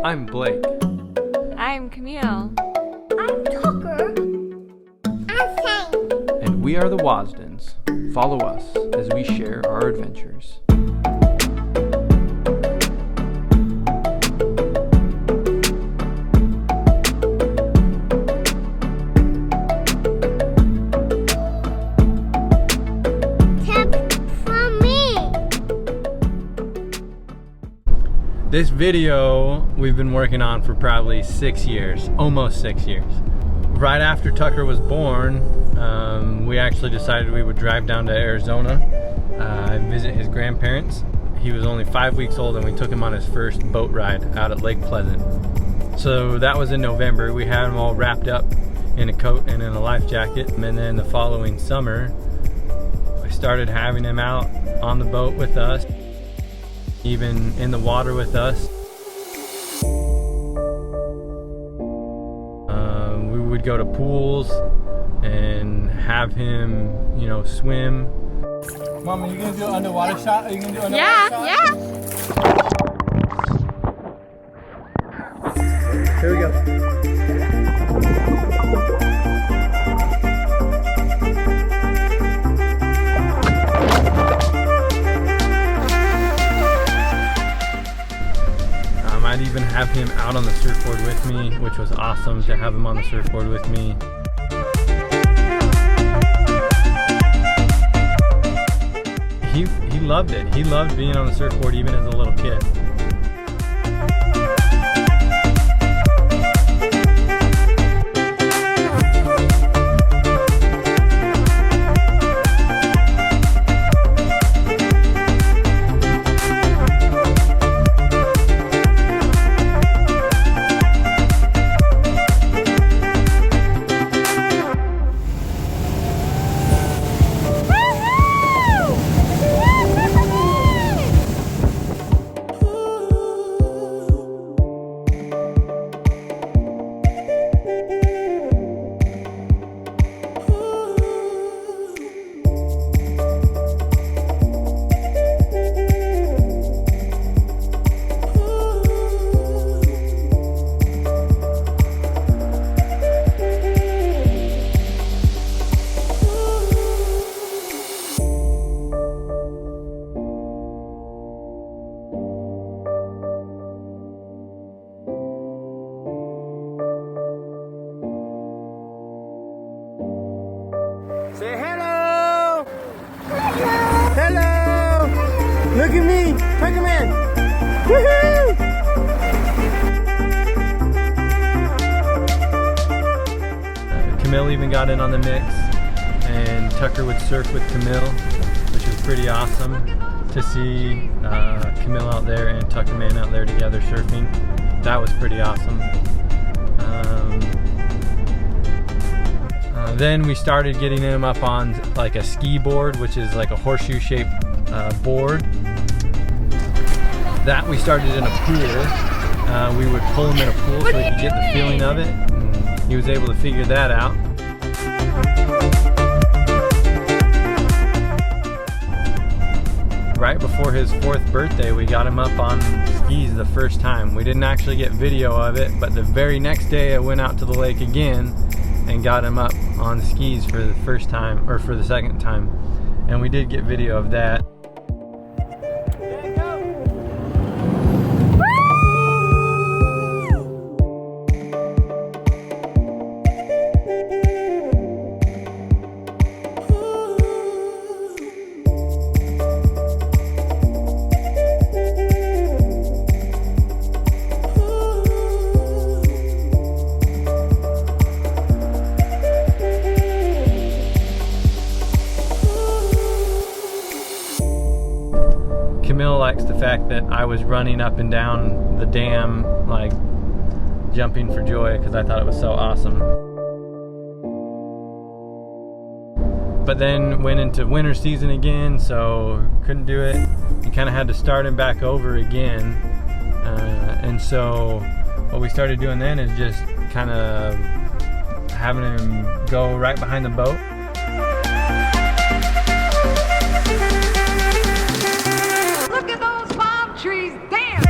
I'm Blake. I'm Camille. I'm Tucker. I'm Shane. And we are the Wasdens. Follow us as we share our adventures. This video we've been working on for probably 6 years, almost 6 years. Right after Tucker was born, we actually decided we would drive down to Arizona and visit his grandparents. He was only 5 weeks old and we took him on his first boat ride out at Lake Pleasant. So that was in November. We had him all wrapped up in a coat and in a life jacket. And then the following summer, I started having him out on the boat with us, even in the water with us. We would go to pools and have him, you know, swim. Mom, are you gonna do an underwater shot? Are you gonna do an underwater shot? Yeah. Here we go. I'd even have him out on the surfboard with me, which was awesome to have him on the surfboard with me. He loved it. He loved being on the surfboard even as a little kid. Say hello! Hello! Hello! Look at me! Bring him in! Woohoo! Camille even got in on the mix, and Tucker would surf with Camille, which was pretty awesome to see Camille out there and Tucker Man out there together surfing. That was pretty awesome. Then we started getting him up on like a ski board, which is like a horseshoe shaped board. That we started in a pool. We would pull him in a pool so he could get the feeling of it. And he was able to figure that out. Right before his 4th birthday, we got him up on skis the first time. We didn't actually get video of it, but the very next day I went out to the lake again and got him up on skis for the first time, or for the second time, and we did get video of that. Camille likes the fact that I was running up and down the dam, like jumping for joy, because I thought it was so awesome. But then went into winter season again, so couldn't do it. You kind of had to start him back over again. And so what we started doing then is just kind of having him go right behind the boat. Look at those palm trees, damn!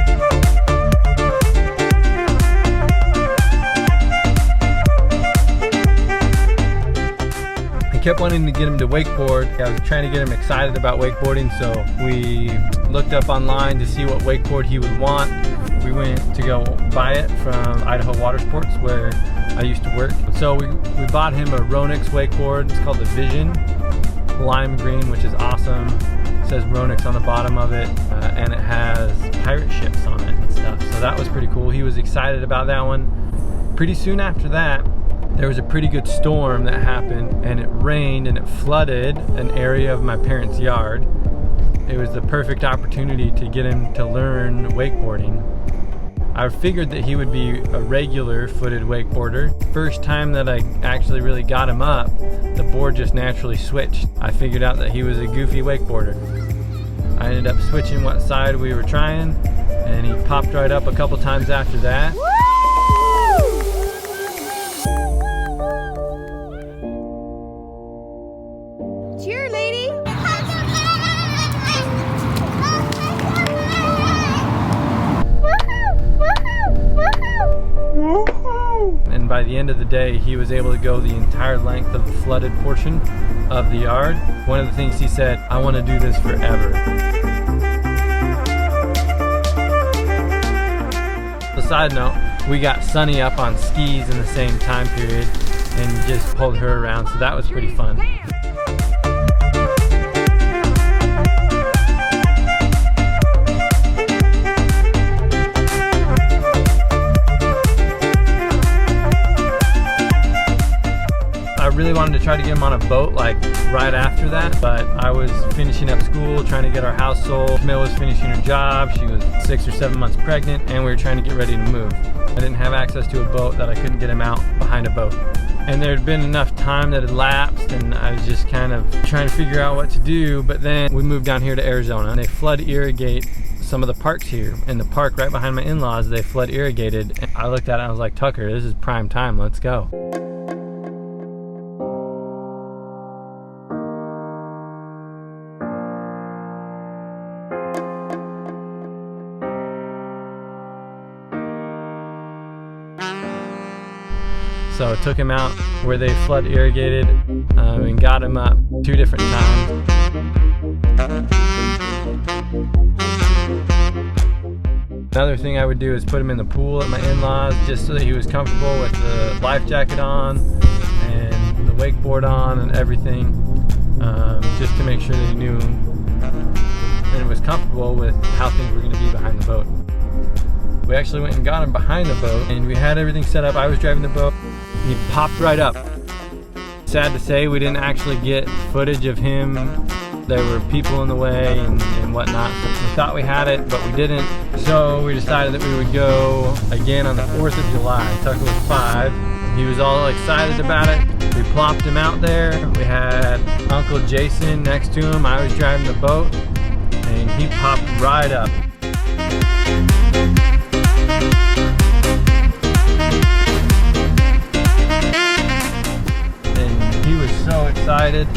kept wanting to get him to wakeboard. I was trying to get him excited about wakeboarding, so we looked up online to see what wakeboard he would want. We went to go buy it from Idaho Water Sports, where I used to work. So we bought him a Ronix wakeboard. It's called the Vision, lime green, which is awesome. It says Ronix on the bottom of it, and it has pirate ships on it and stuff. So that was pretty cool. He was excited about that one. Pretty soon after that, there was a pretty good storm that happened, and it rained and it flooded an area of my parents' yard. It was the perfect opportunity to get him to learn wakeboarding. I figured that he would be a regular footed wakeboarder. First time that I actually really got him up, the board just naturally switched. I figured out that he was a goofy wakeboarder. I ended up switching what side we were trying, and he popped right up a couple times after that. Cheer, lady! And by the end of the day, he was able to go the entire length of the flooded portion of the yard. One of the things he said, I want to do this forever. A side note, we got Sunny up on skis in the same time period and just pulled her around, so that was pretty fun. I really wanted to try to get him on a boat like right after that, but I was finishing up school, trying to get our house sold. Camille was finishing her job. She was 6 or 7 months pregnant, and we were trying to get ready to move. I didn't have access to a boat that I couldn't get him out behind a boat. And there had been enough time that had lapsed, and I was just kind of trying to figure out what to do. But then we moved down here to Arizona, and they flood irrigate some of the parks here. In the park right behind my in-laws, they flood irrigated. And I looked at it and I was like, Tucker, this is prime time, let's go. So I took him out where they flood irrigated and got him up 2 different times. Another thing I would do is put him in the pool at my in-laws just so that he was comfortable with the life jacket on and the wakeboard on and everything, just to make sure that he knew and was comfortable with how things were going to be behind the boat. We actually went and got him behind the boat, and we had everything set up. I was driving the boat. He popped right up. Sad to say, we didn't actually get footage of him. There were people in the way and whatnot. We thought we had it, but we didn't. So we decided that we would go again on the 4th of July. Tucker was 5. He was all excited about it. We plopped him out there. We had Uncle Jason next to him. I was driving the boat, and he popped right up. He was so excited.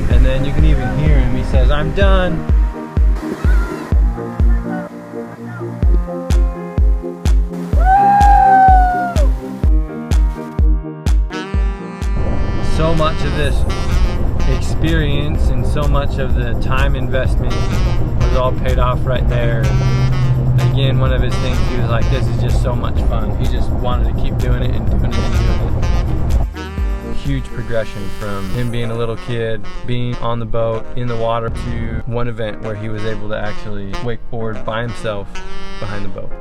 And then you can even hear him. He says, I'm done. So much of this experience and so much of the time investment was all paid off right there. Again, one of his things, he was like, this is just so much fun. He just wanted to keep doing it and doing it and doing it. Huge progression from him being a little kid, being on the boat, in the water, to one event where he was able to actually wakeboard by himself behind the boat.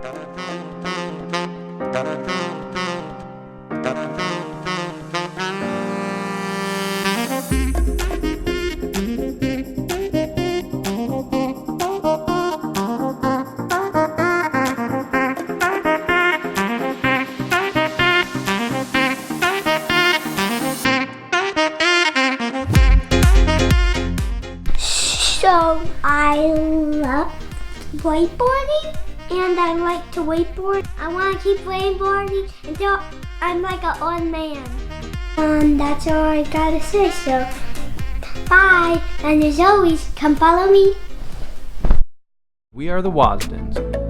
So I love wakeboarding, and I like to wakeboard. I want to keep wakeboarding until I'm like an old man. And that's all I gotta say, so bye. And as always, come follow me. We are the Wasdens.